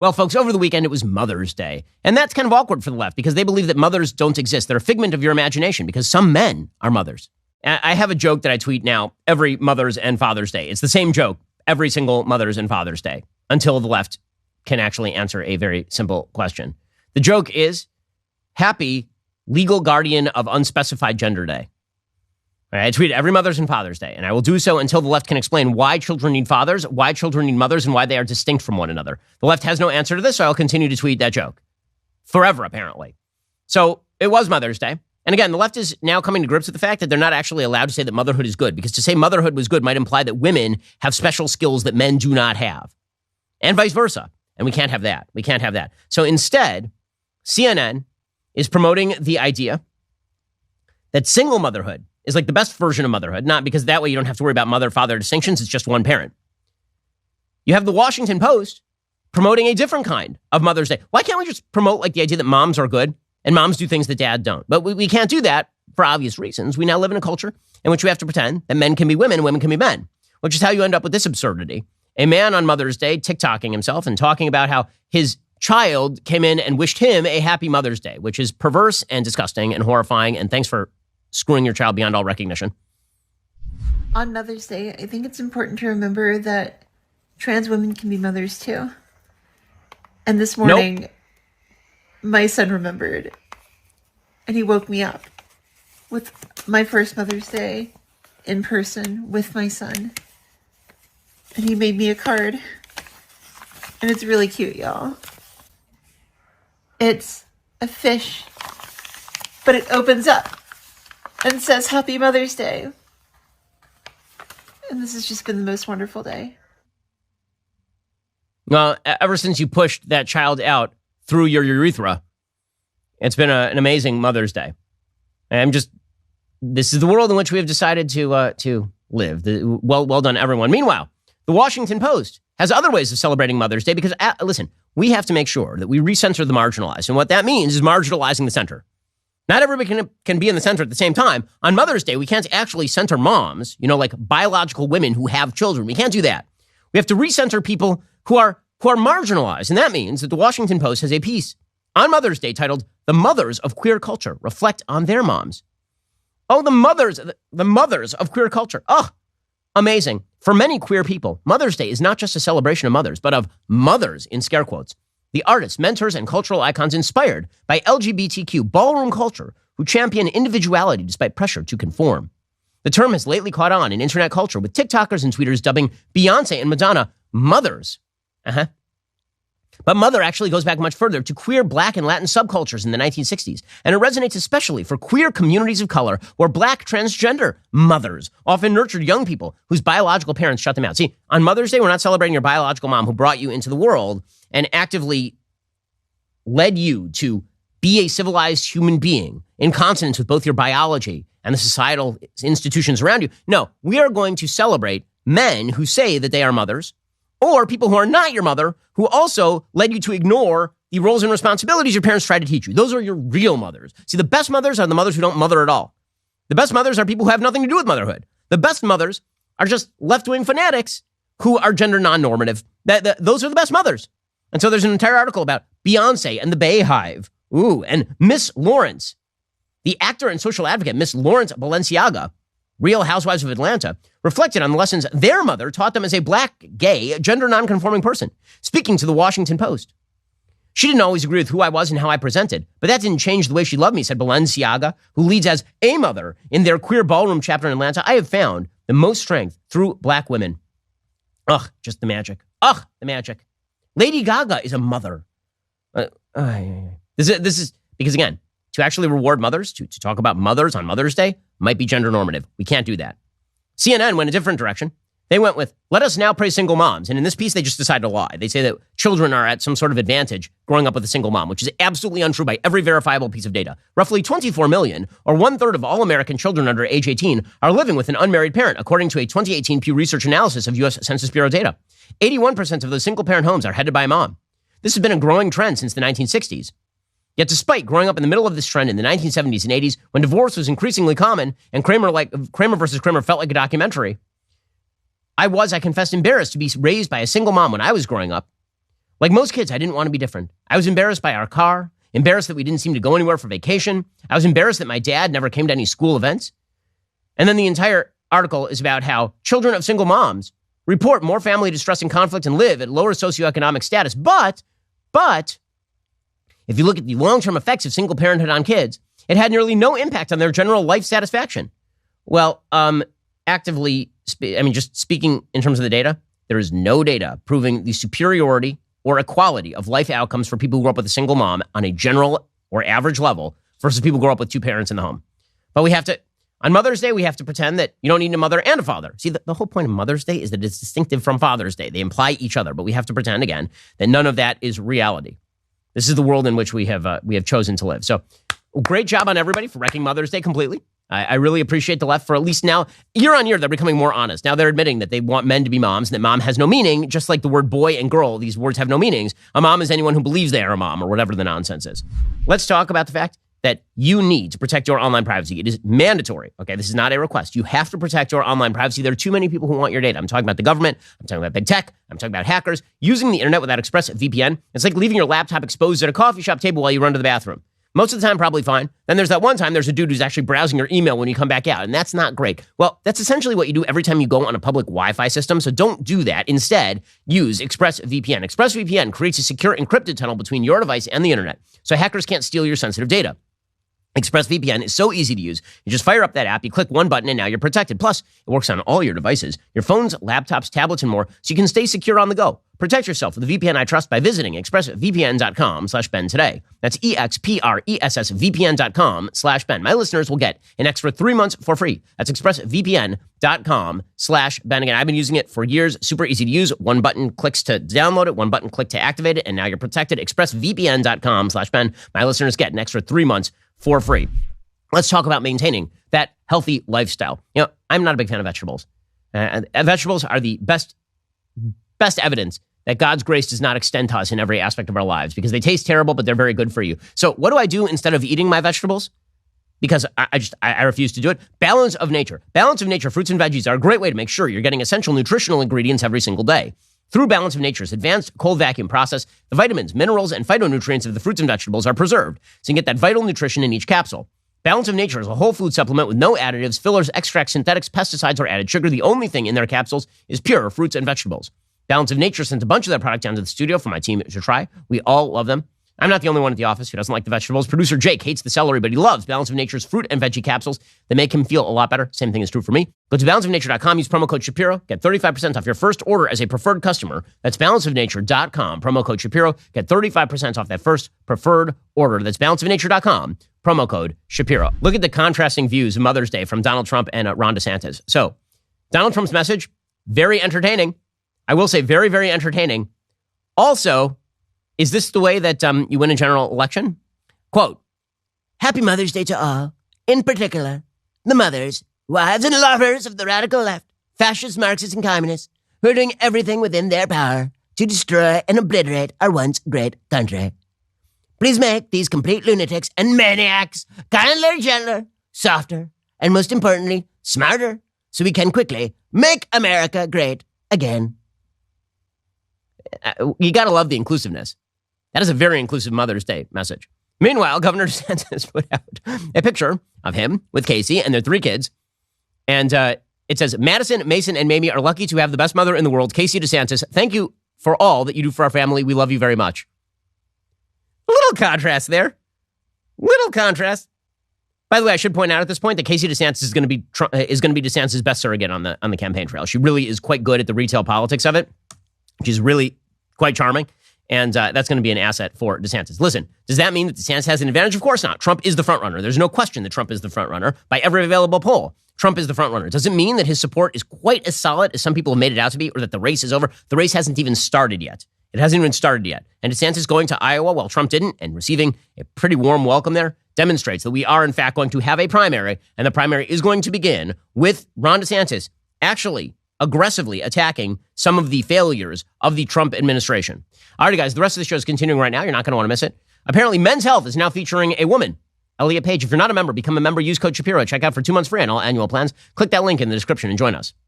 Well, folks, over the weekend, it was Mother's Day. And that's kind of awkward for the left because they believe that mothers don't exist. They're a figment of your imagination because some men are mothers. I have a joke that I tweet now every Mother's and Father's Day. It's the same joke every single Mother's and Father's Day until the left can actually answer a very simple question. The joke is, happy legal guardian of unspecified gender day. All right, I tweet every Mother's and Father's Day, and I will do so until the left can explain why children need fathers, why children need mothers, and why they are distinct from one another. The left has no answer to this, so I'll continue to tweet that joke. Forever, apparently. So it was Mother's Day. And again, the left is now coming to grips with the fact that they're not actually allowed to say that motherhood is good, because to say motherhood was good might imply that women have special skills that men do not have, and vice versa. And we can't have that. We can't have that. So instead, CNN is promoting the idea that single motherhood is like the best version of motherhood, not because that way you don't have to worry about mother-father distinctions. It's just one parent. You have the Washington Post promoting a different kind of Mother's Day. Why can't we just promote like the idea that moms are good and moms do things that dad don't? But we can't do that for obvious reasons. We now live in a culture in which we have to pretend that men can be women and women can be men, which is how you end up with this absurdity. A man on Mother's Day TikToking himself and talking about how his child came in and wished him a happy Mother's Day, which is perverse and disgusting and horrifying. And thanks for screwing your child beyond all recognition. On Mother's Day, I think it's important to remember that trans women can be mothers too. And this morning, my son remembered, and he woke me up with my first Mother's Day in person with my son. And he made me a card, and it's really cute, y'all. It's a fish, but it opens up and says, Happy Mother's Day. And this has just been the most wonderful day. Well, ever since you pushed that child out through your urethra, it's been an amazing Mother's Day. This is the world in which we have decided to live. Well done, everyone. Meanwhile, the Washington Post has other ways of celebrating Mother's Day because, listen, we have to make sure that we recenter the marginalized. And what that means is marginalizing the center. Not everybody can be in the center at the same time. On Mother's Day, we can't actually center moms, like biological women who have children. We can't do that. We have to recenter people who are marginalized. And that means that the Washington Post has a piece on Mother's Day titled, The Mothers of Queer Culture Reflect on Their Moms. Oh, the mothers of queer culture. Oh, amazing. For many queer people, Mother's Day is not just a celebration of mothers, but of mothers in scare quotes. The artists, mentors, and cultural icons inspired by LGBTQ ballroom culture who champion individuality despite pressure to conform. The term has lately caught on in internet culture with TikTokers and tweeters dubbing Beyonce and Madonna mothers. But mother actually goes back much further to queer Black and Latin subcultures in the 1960s, and it resonates especially for queer communities of color where Black transgender mothers often nurtured young people whose biological parents shut them out. See, on Mother's Day, we're not celebrating your biological mom who brought you into the world and actively led you to be a civilized human being in consonance with both your biology and the societal institutions around you. No, we are going to celebrate men who say that they are mothers, or people who are not your mother, who also led you to ignore the roles and responsibilities your parents tried to teach you. Those are your real mothers. See, the best mothers are the mothers who don't mother at all. The best mothers are people who have nothing to do with motherhood. The best mothers are just left-wing fanatics who are gender non-normative. Those are the best mothers. And so there's an entire article about Beyonce and the Bay Hive. Ooh, and Miss Lawrence, the actor and social advocate, Miss Lawrence Balenciaga, Real Housewives of Atlanta, reflected on the lessons their mother taught them as a Black, gay, gender non-conforming person, speaking to the Washington Post. She didn't always agree with who I was and how I presented, but that didn't change the way she loved me, said Balenciaga, who leads as a mother in their queer ballroom chapter in Atlanta. I have found the most strength through Black women. Ugh, just the magic. Ugh, the magic. Lady Gaga is a mother. This is because, again, to actually reward mothers, to talk about mothers on Mother's Day, might be gender normative. We can't do that. CNN went a different direction. They went with, let us now praise single moms. And in this piece, they just decided to lie. They say that children are at some sort of advantage growing up with a single mom, which is absolutely untrue by every verifiable piece of data. Roughly 24 million, or 1/3 of all American children under age 18, are living with an unmarried parent, according to a 2018 Pew Research analysis of U.S. Census Bureau data. 81% of those single-parent homes are headed by a mom. This has been a growing trend since the 1960s. Yet despite growing up in the middle of this trend in the 1970s and 80s, when divorce was increasingly common and Kramer versus Kramer felt like a documentary, I confess, embarrassed to be raised by a single mom when I was growing up. Like most kids, I didn't want to be different. I was embarrassed by our car, embarrassed that we didn't seem to go anywhere for vacation. I was embarrassed that my dad never came to any school events. And then the entire article is about how children of single moms report more family distress and conflict and live at lower socioeconomic status. But if you look at the long-term effects of single parenthood on kids, it had nearly no impact on their general life satisfaction. Well, just speaking in terms of the data, there is no data proving the superiority or equality of life outcomes for people who grew up with a single mom on a general or average level versus people who grew up with two parents in the home. But on Mother's Day, we have to pretend that you don't need a mother and a father. See, the whole point of Mother's Day is that it's distinctive from Father's Day. They imply each other, but we have to pretend, again, that none of that is reality. This is the world in which we have chosen to live. So great job on everybody for wrecking Mother's Day completely. I really appreciate the left for at least now, year on year, they're becoming more honest. Now they're admitting that they want men to be moms and that mom has no meaning, just like the word boy and girl. These words have no meanings. A mom is anyone who believes they are a mom or whatever the nonsense is. Let's talk about the fact that you need to protect your online privacy. It is mandatory. Okay, this is not a request. You have to protect your online privacy. There are too many people who want your data. I'm talking about the government. I'm talking about big tech. I'm talking about hackers. Using the internet without ExpressVPN, it's like leaving your laptop exposed at a coffee shop table while you run to the bathroom. Most of the time, probably fine. Then there's that one time there's a dude who's actually browsing your email when you come back out, and that's not great. Well, that's essentially what you do every time you go on a public Wi-Fi system, so don't do that. Instead, use ExpressVPN. ExpressVPN creates a secure encrypted tunnel between your device and the internet, so hackers can't steal your sensitive data. ExpressVPN is so easy to use. You just fire up that app, you click one button, and now you're protected. Plus, it works on all your devices, your phones, laptops, tablets, and more, so you can stay secure on the go. Protect yourself with the VPN I trust by visiting expressvpn.com/Ben today. That's expressvpn.com/Ben. My listeners will get an extra 3 months for free. That's expressvpn.com/Ben. Again, I've been using it for years. Super easy to use. One button clicks to download it, one button click to activate it, and now you're protected. expressvpn.com/Ben. My listeners get an extra 3 months for free. Let's talk about maintaining that healthy lifestyle. You know, I'm not a big fan of vegetables. Vegetables are the best evidence that God's grace does not extend to us in every aspect of our lives because they taste terrible, but they're very good for you. So what do I do instead of eating my vegetables? Because I refuse to do it. Balance of nature. Balance of nature, fruits and veggies are a great way to make sure you're getting essential nutritional ingredients every single day. Through Balance of Nature's advanced cold vacuum process, the vitamins, minerals, and phytonutrients of the fruits and vegetables are preserved, so you can get that vital nutrition in each capsule. Balance of Nature is a whole food supplement with no additives, fillers, extracts, synthetics, pesticides, or added sugar. The only thing in their capsules is pure fruits and vegetables. Balance of Nature sent a bunch of their product down to the studio for my team to try. We all love them. I'm not the only one at the office who doesn't like the vegetables. Producer Jake hates the celery, but he loves Balance of Nature's fruit and veggie capsules that make him feel a lot better. Same thing is true for me. Go to balanceofnature.com, use promo code Shapiro, get 35% off your first order as a preferred customer. That's balanceofnature.com, promo code Shapiro, get 35% off that first preferred order. That's balanceofnature.com, promo code Shapiro. Look at the contrasting views of Mother's Day from Donald Trump and Ron DeSantis. So, Donald Trump's message, very entertaining. I will say very, very entertaining. Also, is this the way that you win a general election? Quote, Happy Mother's Day to all, in particular, the mothers, wives, and lovers of the radical left, fascists, Marxists, and communists, who are doing everything within their power to destroy and obliterate our once great country. Please make these complete lunatics and maniacs kinder, gentler, softer, and most importantly, smarter, so we can quickly make America great again. You gotta love the inclusiveness. That is a very inclusive Mother's Day message. Meanwhile, Governor DeSantis put out a picture of him with Casey and their 3 kids. And it says, Madison, Mason, and Mamie are lucky to have the best mother in the world, Casey DeSantis. Thank you for all that you do for our family. We love you very much. A little contrast there. Little contrast. By the way, I should point out at this point that Casey DeSantis is going to be DeSantis' best surrogate on the campaign trail. She really is quite good at the retail politics of it. She's really quite charming. And that's going to be an asset for DeSantis. Listen, does that mean that DeSantis has an advantage? Of course not. Trump is the front runner. There's no question that Trump is the front runner. By every available poll, Trump is the front runner. Does it mean that his support is quite as solid as some people have made it out to be, or that the race is over? The race hasn't even started yet. It hasn't even started yet. And DeSantis going to Iowa while Trump didn't and receiving a pretty warm welcome there demonstrates that we are, in fact, going to have a primary, and the primary is going to begin with Ron DeSantis actually aggressively attacking some of the failures of the Trump administration. All right, guys, the rest of the show is continuing right now. You're not going to want to miss it. Apparently, Men's Health is now featuring a woman, Elliot Page. If you're not a member, become a member. Use code Shapiro. Check out for 2 months free on all annual plans. Click that link in the description and join us.